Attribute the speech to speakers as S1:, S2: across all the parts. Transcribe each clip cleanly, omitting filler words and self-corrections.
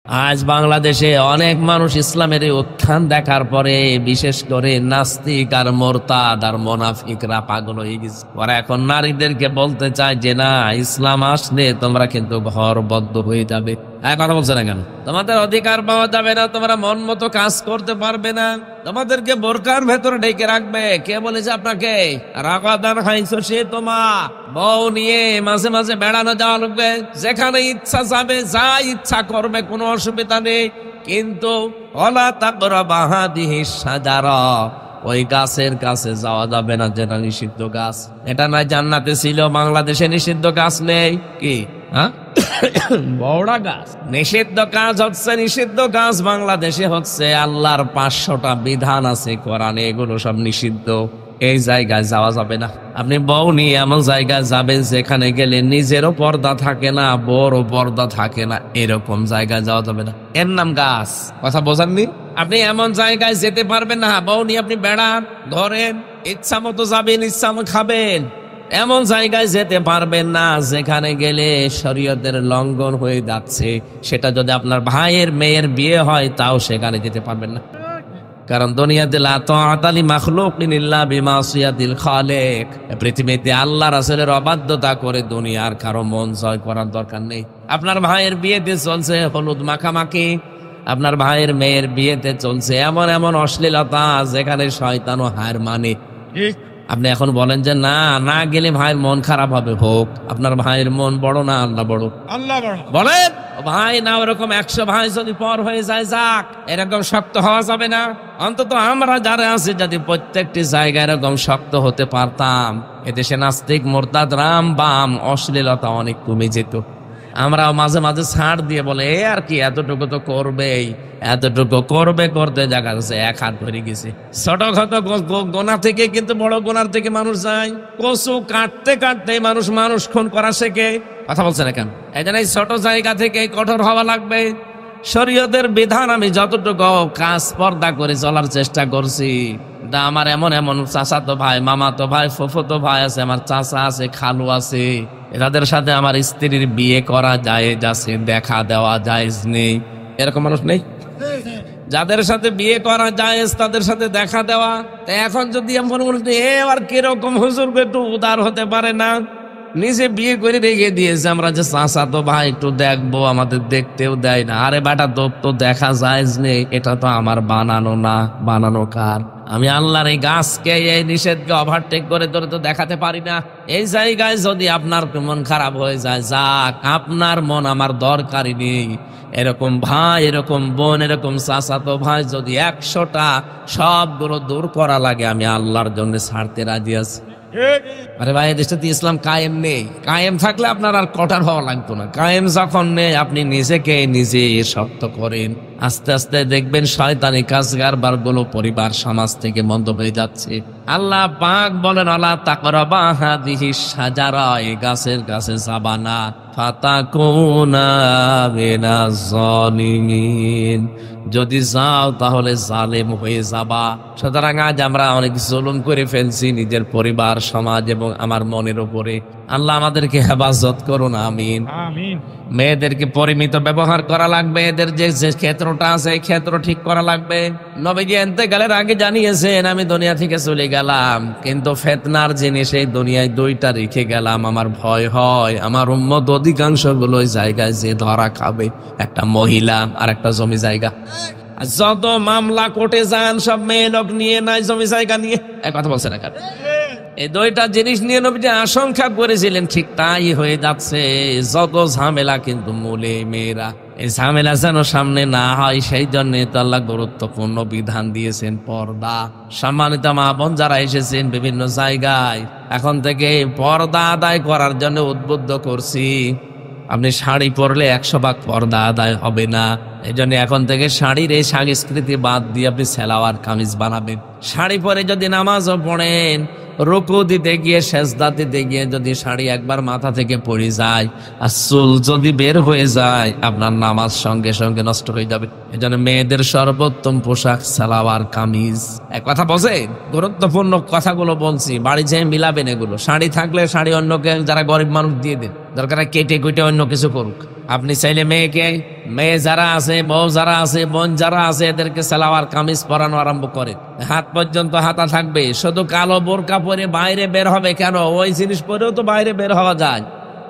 S1: আজ বাংলাদেশে অনেক মানুষ ইসলামের এই উত্থান দেখার পরে বিশেষ করে নাস্তিক আর মোরতাদ আর মোনাফিকরা পাগল হয়ে গেছে। ওরা এখন নারীদেরকে বলতে চায় যে না, ইসলাম আসলে তোমরা কিন্তু ঘরবদ্ধ হয়ে যাবে। কথা বলছে না কেন? তোমাদের অধিকার পাওয়া যাবে না, তোমরা মন মতো কাজ করতে পারবে না, তোমাদেরকে বোরকার ভেতরে ঢেকে রাখবে। কে বলেছে আপনাকে? রাগাদান খাইছো সে তোমা বউ নিয়ে মাঝে মাঝে বেড়ানো যাওয়া লাগবে, যেখানে ইচ্ছা যাবে, যা ইচ্ছা করবে, কোনো অসুবিধা নেই। কিন্তু ওলা তাকরাবা হাদিহি শাজারা, ওই গাছের কাছে যাওয়া যাবে না যেটা নিষিদ্ধ গাছ। এটা না জান্নাতে ছিল, বাংলাদেশে নিষিদ্ধ গাছ নেই। কি বড়া গাছ নিষিদ্ধ কাজ হচ্ছে, নিষিদ্ধ গাছ বাংলাদেশে হচ্ছে। আল্লাহর 500টা বিধান আছে কোরআনে, এগুলো সব নিষিদ্ধ। এই জায়গায় যাওয়া যাবে না। আপনি বউ নিয়ে এমন জায়গায় যাবেন যেখানে গেলে নিজেরও পর্দা থাকে না, বড়ও পর্দা থাকে না, এরকম জায়গায় যাওয়া যাবে না। এর নাম গাছ। কথা বোঝাননি? আপনি এমন জায়গায় যেতে পারবেন না, বউ নিয়ে আপনি বেড়ান, ধরেন, ইচ্ছা মতো যাবেন, ইচ্ছা মতো খাবেন, এমন জায়গায় যেতে পারবেন না যেখানে গেলে শরীয়তের লঙ্ঘন হয়ে যাচ্ছে। সেটা যদি আপনার ভাইয়ের মেয়ের বিয়ে হয় তাও সেখানে যেতে পারবেন না। কারণ দুনিয়াতে লা তাআতা লি মাখলুকিন ইল্লা বিমাসিয়াতিল খালিক, পৃথিবীতে আল্লাহ রাসূলের অবাধ্যতা করে দুনিয়ার কারো মন জয় করার দরকার নেই। আপনার ভাইয়ের বিয়েতে চলছে হলুদ মাখামাখি, আপনার ভাইয়ের মেয়ের বিয়েতে চলছে এমন এমন অশ্লীলতা যেখানে শয়তানও হার মানে। আপনি এখন বলেন যে না, না গেলে ভাইয়ের মন খারাপ হবে। হোক, আপনার ভাইয়ের মন বড় না আল্লাহ বড়? আল্লাহ বড়। বলেন ভাই না, ওরকম 100 ভাই যদি পর হয়ে যায়, যাক, এরকম শক্ত হওয়া যাবে না। অন্তত আমরা যারা আছি যদি প্রত্যেকটি জায়গায় এরকম শক্ত হতে পারতাম, এদেশে নাস্তিক মোরতাদ রাম বাম অশ্লীলতা অনেক কমে যেত। আমরা মাঝে মাঝে ছাড় দিয়ে বলে এ আর কি, এতটুকু তো করবেই, এতটুকু করবে, করতে দেখা যাচ্ছে 1 হাত ভরে গেছে। ছোটখাটো গোনা থেকে কিন্তু বড় গোনার থেকে মানুষ যায়। কচু কাটতে কাটতে মানুষ খুন করা শেখে। কথা বলছে না কেন? এই জন্য এই ছোট জায়গা থেকে কঠোর হওয়া লাগবে। শরীয়তের বিধান আমি যতটুকু কাজ পর্দা করে চলার চেষ্টা করছি। আমার এমন এমন চাচাতো ভাই, মামাতো ভাই, ফুফুতো ভাই আছে, আমার চাচা আছে, খালু আছে, এদের সাথে আমার স্ত্রীর বিয়ে করা জায়েজ আছে, দেখা দেওয়া জায়েজ নেই? এরকম মানুষ নেই? যাদের সাথে বিয়ে করা জায়েজ তাদের সাথে দেখা দেওয়া। তাই এখন যদি এমন এ আর কিরকম হুজুর একটু উদার হতে পারে না? নিজে বিয়ে করে রেখে দিয়েছে, আমরা যে চাচাতো ভাই একটু দেখবো, আমাদের দেখতেও দেয় না। আরে বেটা, তো দেখা জায়েজ নেই, এটা তো আমার বানানো না। বানানো কার? আমি আল্লাহর এই গাছকে, এই নিষেধকে ওভারটেক করে ধরে তো দেখাতে পারি না। এই জায়গায় যদি আপনার মন খারাপ হয়ে যায়, যাক, আপনার মন আমার দরকারই নেই। এরকম ভাই, এরকম বোন, এরকম চাচাতো ভাই যদি 100টা, সবগুলো দূর করা লাগে, আমি আল্লাহর জন্য ছাড়তে রাজি আছি। আরে ভাই, দেশটাতে ইসলাম কায়েম নেই। কায়েম থাকলে আপনার আর কঠোর হওয়া লাগতো না। কায়েম যখন নেই, আপনি নিজেকে নিজে শক্ত করেন, আস্তে আস্তে দেখবেন শয়তানি কাজকারবার গুলো পরিবার সমাজ থেকে বন্ধ হয়ে যাচ্ছে। আল্লাহ পাক বলেন আলা তাকরাবা হাদিহি শাজারা, এই গাছের কাছে যাবা না, ফাতাকুনা মিনাজ জালিমিন, যদি যাও তাহলে জালেম হয়ে যাবা। সুতরাং আজ আমরা অনেক জুলুম করে ফেলছি নিজের পরিবার, সমাজ এবং আমার মনের উপরে। আল্লাহ আমাদেরকে হেফাজত করুন, আমিন। মেয়েদেরকে পরিমিত ব্যবহার করা লাগবে। এদের যে ক্ষেত্রটা আছে এই ক্ষেত্র ঠিক করা লাগবে। নবীজি ইন্তেকালের আগে জানিয়েছেন আমি দুনিয়া থেকে চলে গেলাম, কিন্তু ফিতনার জিনিস এই দুনিয়ায় 2টা রেখে গেলাম। আমার ভয় হয় আমার উম্মত অধিকাংশ গুলো ওই জায়গায় যে ধরা খাবে, একটা মহিলা আর একটা জমি জায়গা। যত মামলা কোর্টে যান সব মেয়ে লোক নিয়ে, নাই জমি জায়গা নিয়ে। এক কথা বলছে না কেন? এই 2টা জিনিস নিয়ে নবীজি আশঙ্কা করেছিলেন, ঠিক তাই হয়ে যাচ্ছে। যত ঝামেলা কিন্তু মূলে মেয়েরা। এই ঝামেলা যেন সামনে না হয় সেই জন্য তো আল্লাহ গুরুত্বপূর্ণ বিধান দিয়েছেন পর্দা। সম্মানিত মা বোন যারা এসেছেন বিভিন্ন জায়গায়, এখন থেকে পর্দা আদায় করার জন্য উদ্বুদ্ধ করছি। আপনি শাড়ি পরলে 100 ভাগ পর্দা আদায় হবে না। এই জন্য এখন থেকে শাড়ির এই সংস্কৃতি বাদ দিয়ে আপনি সালোয়ার কামিজ বানাবেন। শাড়ি পরে যদি নামাজও পড়েন, রুকু দিতে গিয়ে, সেজদা দিতে গিয়ে যদি শাড়ি একবার মাথা থেকে পড়ে যায় আর চুল যদি বের হয়ে যায়, আপনার নামাজ সঙ্গে সঙ্গে নষ্ট হয়ে যাবে। এই জন্য মেয়েদের সর্বোত্তম পোশাক সালোয়ার কামিজ। এক কথা বোঝেন? গুরুত্বপূর্ণ কথাগুলো বলছি, বাড়ি যেয়ে মিলাবেন এগুলো। শাড়ি থাকলে শাড়ি অন্যকে, যারা গরিব মানুষ, দিয়ে দেন। দরকার কেটে কুটে অন্য কিছু করুক। আপনি চাইলে মেয়ে যারা আছে, বউ যারা আছে, বোন যারা আছে, এদেরকে সালোয়ার কামিজ পরানো আরম্ভ করে, হাত পর্যন্ত হাতা থাকবে, শুধু কালো বোরকা পরে বাইরে বের হবে কেন? ওই জিনিস পরেও তো বাইরে বের হওয়া যায়।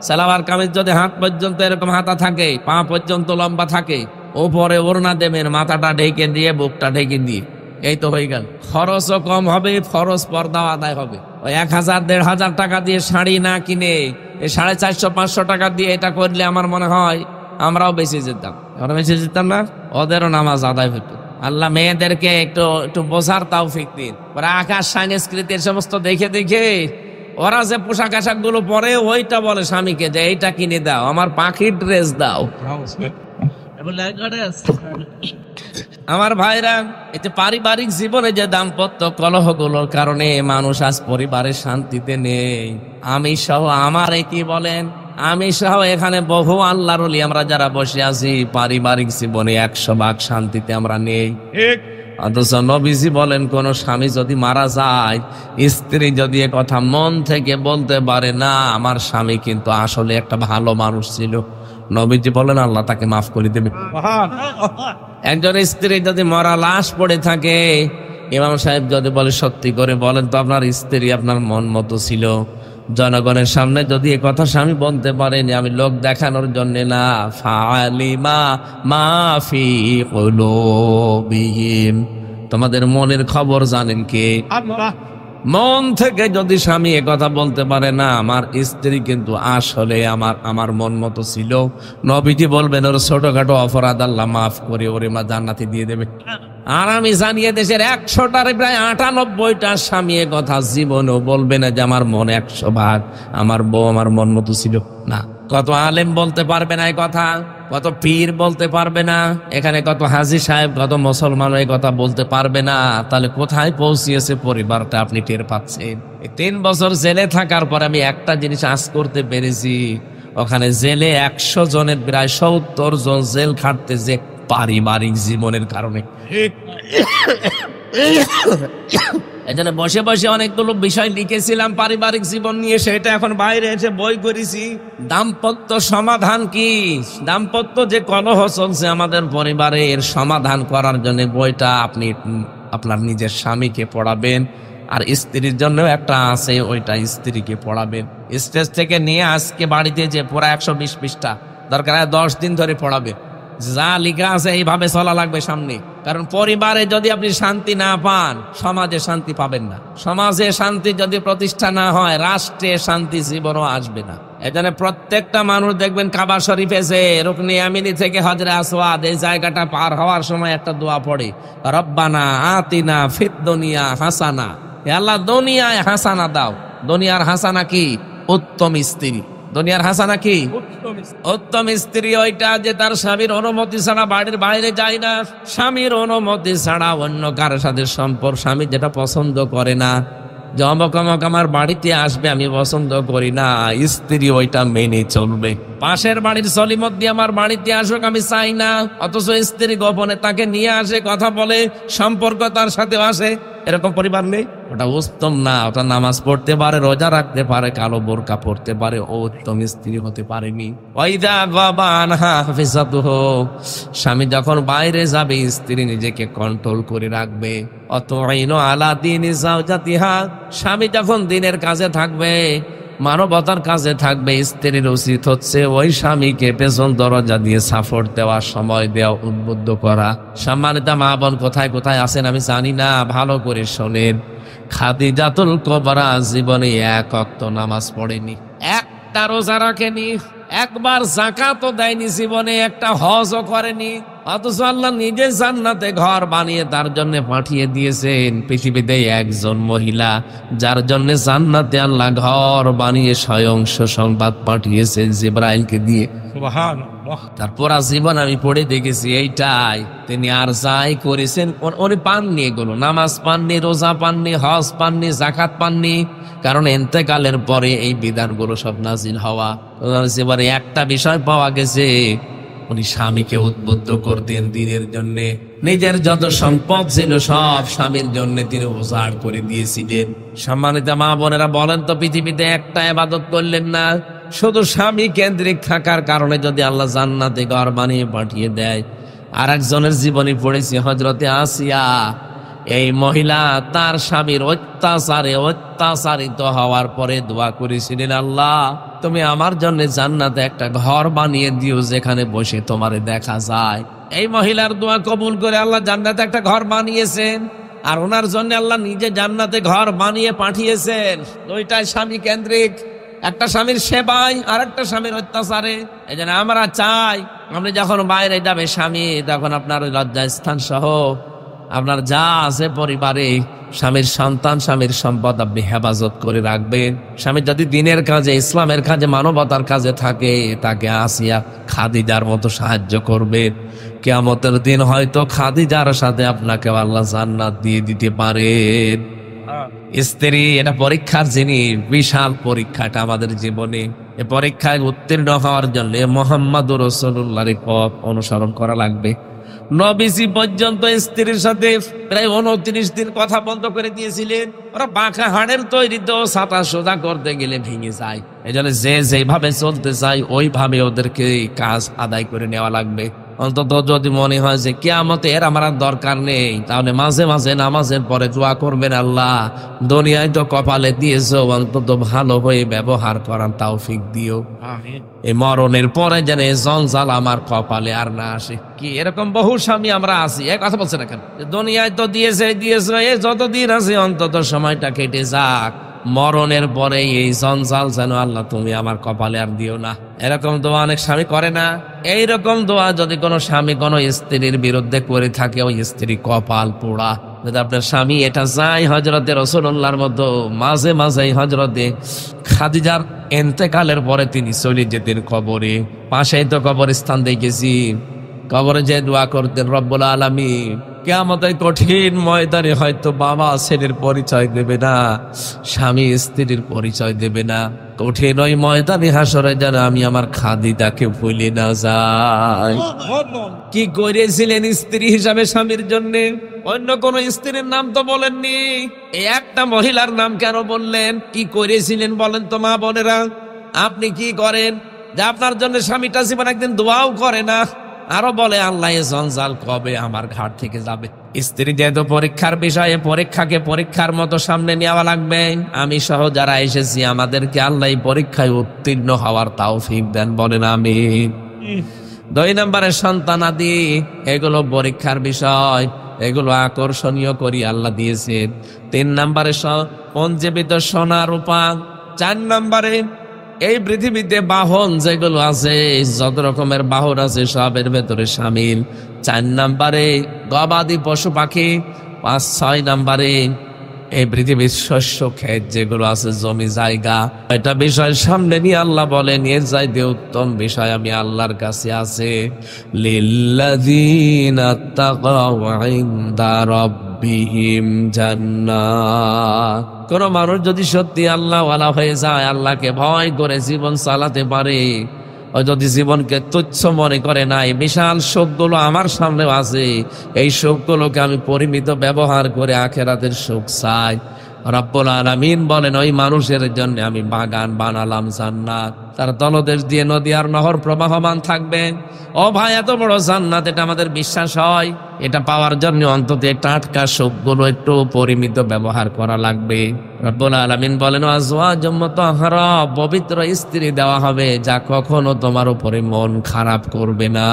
S1: সালোয়ার কামিজ যদি হাত পর্যন্ত এরকম হাতা থাকে, পা পর্যন্ত লম্বা থাকে, ওপরে ওড়না দেবেন, মাথাটা ঢেকে দিয়ে, বুকটা ঢেকে দিয়ে, এই তো হয়ে গেল। খরচও কম হবে, ফরজ পর্দা আদায় হবে। ওই 1000-1500 টাকা দিয়ে শাড়ি না কিনে এই 450-500 টাকা দিয়ে এটা করলে আমার মনে হয় আমরাও বেঁচে যেতাম। আমরা বেঁচে যেতাম না, ওদেরও নামাজ আদায় হইতো। আল্লাহ মেয়েদেরকে একটু বোঝার তৌফিক দিন। ওরা আকাশ সংস্কৃতির সমস্ত দেখে দেখে ওরা যে পোশাক আশাক গুলো পরে, ওইটা বলে স্বামীকে যে এইটা কিনে দাও, আমার পাখির ড্রেস দাও। আমার ভাইরা, এতে পারিবারিক জীবনে যে দাম্পত্য কলহগুলোর কারণে মানুষ আজ পরিবারের শান্তিতে নেই, আমি সহ, আমার কি বলেন, আমি সহ এখানে বহু আল্লাহর ওলি আমরা যারা বসে আছি, পারিবারিক জীবনে 100% শান্তিতে আমরা নেই। অথচ নবীজি বলেন, কোন স্বামী যদি মারা যায়, স্ত্রী যদি এ কথা মন থেকে বলতে পারে না, আমার স্বামী কিন্তু আসলে একটা ভালো মানুষ ছিল, নবীজি বলেন আল্লাহ তাকে মাফ করে দেবে। একজন স্ত্রী যদি মরা লাশ পড়ে থাকে, ইমাম সাহেব যদি বলে সত্যি করে বলেন তো আপনার স্ত্রী আপনার মন মতো ছিল, জনগণের সামনে যদি এ কথা স্বামী বলতে পারেন, আমি লোক দেখানোর জন্য না, ফালিমা মাফি কুলুবিহিম, তোমাদের মনের খবর জানেন কে? মন থেকে যদি স্বামী এ কথা বলতে পারে না, আমার স্ত্রী কিন্তু আসলে আমার মন মতো ছিল, নবীজি বলবেন ওর ছোটখাটো অপরাধ আল্লাহ মাফ করে ওরে মা জান্নাতে দিয়ে দেবে। আর আমি জানিয়ে দেশের 100টার প্রায় 98টা স্বামী এ কথা জীবনেও বলবে না যে আমার মন 100% আমার বউ আমার মন মতো ছিল না। কত আলেম বলতে পারবে না এই কথা, কত পীর বলতে পারবে না, এখানে কত হাজী সাহেব, কত মুসলমান এই কথা বলতে পারবে না। তাহলে কোথায় পৌঁছিয়েছে পরিবারটা আপনি টের পাচ্ছেন। 3 বছর জেলে থাকার পর আমি একটা জিনিস আজ করতে পেরেছি, ওখানে জেলে 100 জনের প্রায় 70 জন জেল খাটতে যে পারিবারিক জীবনের কারণে। এজন্য বসে বসে অনেকগুলো বিষয় লিখেছিলাম পারিবারিক জীবন নিয়ে, সেটা এখন বাইরে এসে বই করেছি। দাম্পত্য সমাধান কি, দাম্পত্য যে কলহ চলছে আমাদের পরিবারে, এর সমাধান করার জন্য বইটা আপনি আপনার নিজের স্বামীকে পড়াবেন, আর স্ত্রীর জন্য একটা আছে, ওইটা স্ত্রীকে পড়াবেন। স্টেজ থেকে নিয়ে আজকে বাড়িতে যে পুরা 120 পৃষ্ঠা, দরকার 10 দিন ধরে পড়াবেন। যা লেখা আছে এইভাবে চলা লাগবে সামনে। কারণ পরিবারে যদি আপনি শান্তি না পান, সমাজে শান্তি পাবেন না। সমাজে শান্তি যদি প্রতিষ্ঠা না হয়, রাষ্ট্রে শান্তি জীবনও আসবে না। এখানে প্রত্যেকটা মানুষ দেখবেন কাবা শরীফে যে রুকনে ইয়ামিনী থেকে হজরে আসওয়াদ, এই জায়গাটা পার হওয়ার সময় একটা দোয়া পড়ে, রব্বানা আতিনা ফিদ দুনিয়া হাসানা, হে আল্লাহ দুনিয়ায় হাসানা দাও। দুনিয়ার হাসানা কি? উত্তম স্ত্রী। দুনিয়ার হাসানা কি? উত্তম স্ত্রী ওইটা যে তার স্বামীর অনুমতি ছাড়া বাড়ির বাইরে যায় না, স্বামীর অনুমতি ছাড়া অন্য কার সাথে সম্পর্ক, স্বামী যেটা পছন্দ করে না, যে অমক অমক আমার বাড়িতে আসবে আমি পছন্দ করি না, স্ত্রী ওইটা মেনে চলবে। পাশের বাড়ির সলিমত আমার বাড়িতে আসুক আমি চাই না, অথচ স্ত্রী গোপনে তাকে নিয়ে আসে, কথা বলে, সম্পর্ক তার সাথে আসে। এরকম পরিবার নেই, ওটা উত্তম না। ওটা নামাজ পড়তে পারে, রোজা রাখতে পারে, কালো বোরকা পড়তে পারে, ও উত্তম স্ত্রী হতে পারেনি। ওয়াইদা গাবা আনহা হাফিজাতুহু, স্বামী যখন বাইরে যাবে স্ত্রী নিজেকে কন্ট্রোল করে রাখবে। অতঈনু আলা দীনি যাওজাতিহা, স্বামী যখন দিনের কাজে থাকবে, মানবতার কাজে থাকবে, স্ত্রীর উচিত হচ্ছে ওই স্বামীকে পেছন দরজা দিয়ে সাপোর্ট দেওয়া, সময় দেওয়া, উদ্বুদ্ধ করা। সম্মানিত মা বোন কোথায় কোথায় আছেন আমি জানি না, ভালো করে শোনেন। খাদিজাতুল কুবরা জীবনে 1 ওয়াক্ত নামাজ পড়েনি, একটা রোজা রাখেনি, একবার যাকাতও দেয়নি, জীবনে একটা হজও করেনি, অথচ আল্লাহ নিজে জান্নাতে ঘর বানিয়ে তার জন্য পাঠিয়ে দিয়েছেন। পৃথিবীতে একজন মহিলা যার জন্য জান্নাতে আল্লাহ ঘর বানিয়ে স্বয়ং সুসংবাদ পাঠিয়েছেন জিবরাইলকে দিয়ে। সুবহানাল্লাহ। তার পুরা জীবন আমি পড়ে দেখেছি এইটাই। তিনি আর যাই করেছেন উনি পাননি, এগুলো নামাজ পাননি, রোজা পাননি, হজ পাননি, যাকাত পাননি, কারণ ইন্তেকালের পরে এই বিধানগুলো সব নাজিল হওয়া। জীবনে একটা বিষয় পাওয়া গেছে, উনি স্বামীকে উদ্বুদ্ধ করতেন দিনের জন্য। নিজের যত সম্পদ ছিল সব স্বামীর জন্য তিনি উজাড় করে দিয়েছিলেন। সম্মানিত মা বোনেরা, বলেন তো পৃথিবীতে একটা ইবাদত করলেন না? শুধু স্বামী কেন্দ্রিক থাকার কারণে যদি আল্লাহ জান্নাতে ঘর বানিয়ে পাঠিয়ে দেয়। আর একজনের জীবনী পড়েছি, হযরতে আসিয়া। এই মহিলা তার স্বামীর অত্যাচারিত হওয়ার পরে দোয়া করেছিলেন, আল্লাহ তুমি আমার জন্য জান্নাতে একটা ঘর বানিয়ে দিও যেখানে বসে তোমারে দেখা যায়। এই মহিলার দোয়া কবুল করে আল্লাহ জান্নাতে একটা ঘর বানিয়েছেন। আর ওনার জন্য আল্লাহ নিজে জান্নাতে ঘর বানিয়ে পাঠিয়েছেন। দুইটাই স্বামী কেন্দ্রিক, একটা স্বামীর সেবায় আর একটা স্বামীর অত্যাচারে। এই জন্য আমরা চাই আপনি যখন বাইরে যাবে স্বামী, তখন আপনার লজ্জাস্থান সহ আপনার যা আছে পরিবারে, স্বামীর সন্তান, স্বামীর সম্পদ আপনি হেফাজত করে রাখবেন। স্বামী যদি দিনের কাজে, ইসলামের কাজে, মানবতার কাজে থাকে, তাকে আসিয়া খাদিজার মতো সাহায্য করবেন। কিয়ামতের দিন হয়তো খাদিজার সাথে আপনাকে আল্লাহ জান্নাত দিয়ে দিতে পারেন। স্ত্রী এটা পরীক্ষার জিনিস, বিশাল পরীক্ষাটা আমাদের জীবনে। এই পরীক্ষায় উত্তীর্ণ হওয়ার জন্য মুহাম্মদুর রাসূলুল্লাহর পথ অনুসরণ করা লাগবে। নবীজি পর্যন্ত স্ত্রীর সাথে প্রায় 29 দিন কথা বন্ধ করে দিয়েছিলেন। ওরা বাঁকা হাড়ের তৈরি, তো ছাতা সোজা করতে গেলে ভেঙে যায়। এই জন্য যে যেভাবে চলতে চায় ওইভাবে ওদেরকে কাজ আদায় করে নেওয়া লাগবে। অন্তত যদি মনে হয় যে কিয়ামতের আমার আর দরকার নেই, তাহলে মাঝে মাঝে নামাজের পরে দোয়া করবেন, আল্লাহ দুনিয়ায় তো কপালে দিয়েছো, অন্তত ভালো হয়ে ব্যবহার করার তৌফিক দিও। এই মরণের পরে যেন জঞ্জাল আমার কপালে আর না আসে। কি এরকম বহু স্বামী আমরা আছি, এক কথা বলছে না কেন? দুনিয়ায় তো দিয়েছে, এ যতদিন আছে অন্তত সময়টা কেটে যাক, মরণের পরে এই জঞ্জাল যেন আল্লাহ তুমি আমার কপালে আর দিও না। এরকম দোয়া অনেক স্বামী করে না। এইরকম দোয়া যদি কোনো স্বামী কোনো স্ত্রীর বিরুদ্ধে করে থাকে, ওই স্ত্রী কপাল পোড়া। যদি আপনার স্বামী এটা চায় হযরতে রাসূলুল্লাহর মতো, মাঝে মাঝে হযরতে খাদিজার ইন্তেকালের পরে তিনি চলে যেতেন কবরে। পাশেই তো কবরস্থান দেখেছি, কবরে যে দোয়া করতেন, রব্বুল আলামিন কিয়ামতের কঠিন ময়দানে হয়তো বাবা ছেলের পরিচয় দেবে না, স্বামী স্ত্রীর পরিচয় দেবে না। কঠিন ওই ময়দানে হাসরে যেন আমি আমার খাদিজাকে ভুলে না যাই। কি করেছিলেন স্ত্রী হিসাবে স্বামীর জন্য? অন্য কোন স্ত্রীর নাম তো বলেননি, এই একটা মহিলার নাম কেন বললেন? কি করেছিলেন বলেন তো মা বোনেরা? আপনি কি করেন যে আপনার জন্য স্বামীটা জীবন একদিন দোয়াও করে না, আরো বলে আল্লাহ এ জঞ্জাল কবে আমার ঘাট থেকে যাবে? স্ত্রী যেহেতু পরীক্ষার বিষয়ে, পরীক্ষাকে পরীক্ষার মতো সামনে নেওয়া লাগবে। আমি সহ যারা এসেছি আমাদেরকে আল্লাহ এই পরীক্ষায় উত্তীর্ণ হওয়ার তৌফিক দেন, বলেন আমিন। 2 নম্বরে সন্তানাদি, এগুলো পরীক্ষার বিষয়, এগুলো আকর্ষণীয় করি আল্লাহ দিয়েছেন। 3 নম্বরে পঞ্জীবিত সোনা রূপা। 4 নম্বরে এই পৃথিবীতে বাহন যেগুলো আছে, যত রকমের বাহন আছে সবের ভেতরে শামিল। 4 নম্বরে গবাদি পশু পাখি। 5, 6 নম্বরে এই পৃথিবীর শস্য ক্ষেত যেগুলো আছে, জমি জায়গা। এটা বিষয় সামনে নিয়ে আল্লাহ বলেন এর চাইতে উত্তম বিষয় আমি আল্লাহর কাছে আছে। লিল্লাযীনা তাকাউ ইনদা রাব্বিহিম জান্নাত। কোন মানুষ যদি সত্যি আল্লাহ ওয়ালা হয়ে যায়, আল্লাহকে ভয় করে জীবন চালাতে পারে, ও যদি জীবনকে তুচ্ছ মনে করে না, এই বিশাল সুখগুলো আমার সামনে আছে, এই সুখগুলোকে আমি পরিমিত ব্যবহার করে আখিরাতের সুখ চাই। রব্বুল আলামিন বলেন ওই মানুষের জন্য আমি বাগান বানালাম জান্নাত, তার তলদেশ দিয়ে নদী আর নহর প্রবাহমান থাকবে। ও ভাই, এত বড় জান্নাত, এটা আমাদের বিশ্বাস হয়। এটা পাওয়ার জন্য অন্তত টাটকা সুখগুলো একটু পরিমিত ব্যবহার করা লাগবে। রব্বুল আলামিন বলেন আজওয়াজুম মুতাহহারা, পবিত্র স্ত্রী দেওয়া হবে যা কখনো তোমার উপরে মন খারাপ করবে না।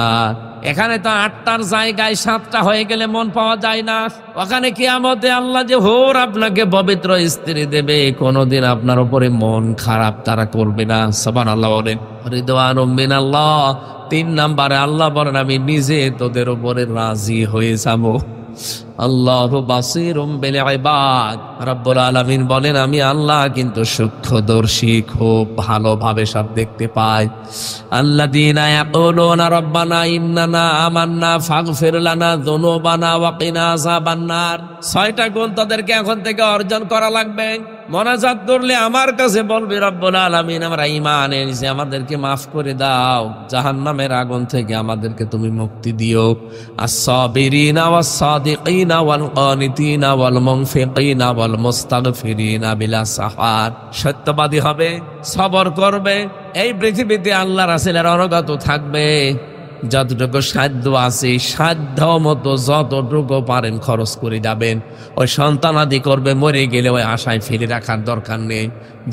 S1: এখানে তো 8টার জায়গায় 7টা হয়ে গেলে মন পাওয়া যায় না। ওখানে কিয়ামতে আল্লাহ যে হোর আপনাকে পবিত্র স্ত্রী দেবে, কোনোদিন আপনার উপরে মন খারাপ তারা করবে না। সুবহানাল্লাহ বলেন। রিদওয়ানুম মিনাল্লাহ। 3 নম্বরে আল্লাহ বলেন আমি নিজে তোদের উপরে রাজি হয়ে যাব। আল্লাহু বাসীরুম বিল ইবাদ। রব্বুল আলামিন বলেন আমি আল্লাহ কিন্তু সূক্ষ্মদর্শী, খুব ভালোভাবে সব দেখতে পাই। আল্লাযীনা ইয়াকুলুনা রাব্বানা ইন্নানা আমান্না ফাগফির লানা যুনুবানা ওয়া কিনা আযাবান নার। 6টা গুণ তাদেরকে এখন থেকে অর্জন করা লাগবে। মোনাজাত করলে আমার কাছে বলবে রব্বুল আলামিন আমরা ঈমান এনেছি, আমাদেরকে মাফ করে দাও, জাহান্নামের আগুন থেকে আমাদেরকে তুমি মুক্তি দিও। আস-সাবিরিনা ওয়াস-সাদিকিনা ওয়াল কানিতিনা ওয়াল মুনফিকিনা ওয়াল মুস্তাগফিরিনা বিলা সাহার। সত্যবাদী হবে, সবর করবে, এই পৃথিবীতে আল্লাহ রাসূলের অনুগত থাকবে, যতটুকু সাধ্য আছে সাধ্য মতো যতটুকু পারেন খরচ করে যাবেন। ওই সন্তানাদি করবে, মরে গেলে ওই আশায় ফেলে রাখার দরকার নেই,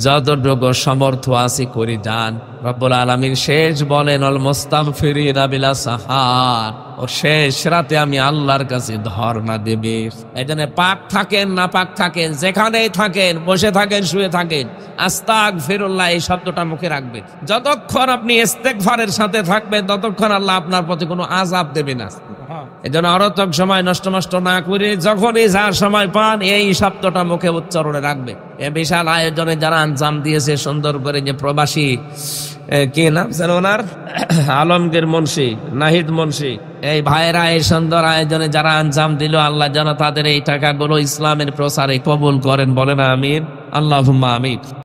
S1: যতটুকু সমর্থ আছে করে যান। রব্বুল আলামিন শেষ বলেন আল মুস্তাগফিরিনা বিলা সাহার, ও শেষ রাতে আমি আল্লাহর কাছে ধর্ণা দেবে। এই জন্য পাক থাকেন না পাক থাকেন, যেখানেই থাকেন, বসে থাকেন, শুয়ে থাকেন, আস্তাগফিরুল্লাহ এই শব্দটা মুখে রাখবেন। যতক্ষণ আপনি ইস্তেগফারের সাথে থাকবেন ততক্ষণ আল্লাহ আপনার প্রতি কোনো আযাব দেবে না। এই জন্য অরতক সময় নষ্ট না করে যখনই যার সময় পান এই শব্দটা মুখে উচ্চারণে রাখবে। এ বিশাল আয়োজনে যারা আঞ্জাম দিয়েছে সুন্দর করে, যে প্রবাসী কি নাম যেন ওনার, আলমগীর মুন্সি, নাহিদ মুন্সি, এই ভাইয়েরা এই সুন্দর আয়োজনে যারা আঞ্জাম দিল, আল্লাহ যেন তাদের এই টাকাগুলো ইসলামের প্রসারে কবুল করেন, বলেন আমিন, আল্লাহুম্মা আমিন।